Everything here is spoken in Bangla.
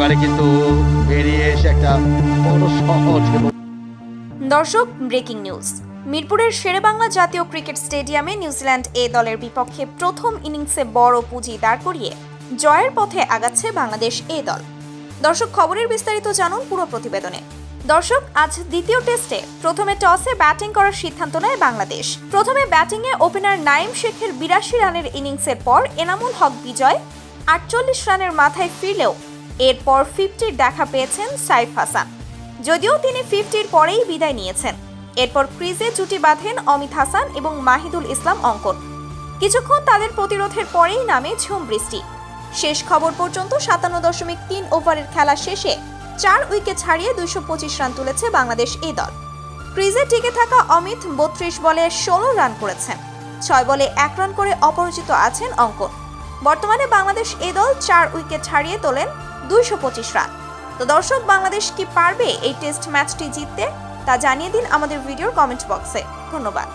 এবারে কিন্তু বেরিয়ে এসে একটা বড় সহজ। দর্শক, ব্রেকিং নিউজ। মিরপুরের শেরেবাংলা জাতীয় ক্রিকেট স্টেডিয়ামে নিউজিল্যান্ড এ দলের বিপক্ষে প্রথম ইনিংসে বড় পুঁজি দাঁড় করিয়ে জয়ের পথে আগাচ্ছে বাংলাদেশ এ দল। দর্শক, খবরের বিস্তারিত জানুন পুরো প্রতিবেদনে। দর্শক, আজ দ্বিতীয় টেস্টে প্রথমে টসে ব্যাটিং করার সিদ্ধান্ত নেয় বাংলাদেশ। প্রথমে ব্যাটিংয়ে ওপেনার নাঈম শেখের 82 রানের ইনিংসের পর এনামুল হক বিজয় 48 রানের মাথায় ফিরলেও এরপর 50-র দেখা পেয়েছেন সাইফ হাসান, যদিও তিনি 50-র পরেই বিদায় নিয়েছেন। এরপর ক্রিজে জুটি বাঁধেন অমিত হাসান এবং মাহিদুল ইসলাম অঙ্কন। কিছুক্ষণ তাদের প্রতিরোধের পরেই নামে ঝুম বৃষ্টি। শেষ খবর পর্যন্ত 57.3 ওভারের খেলা শেষে 4 উইকেট ছাড়িয়ে 225 রান তুলেছে বাংলাদেশ এ দল। ক্রিজে টিকে থাকা অমিত 32 বলে 16 রান করেছেন। 6 বলে 1 রান করে অপরাজিত আছেন অঙ্কন। বর্তমানে বাংলাদেশ এ দল 4 উইকেট ছাড়িয়ে তোলেন 225 রান। তো দর্শক, বাংলাদেশ কি পারবে এই টেস্ট ম্যাচটি জিততে? তা জানিয়ে দিন আমাদের ভিডিওর কমেন্ট বক্সে। ধন্যবাদ।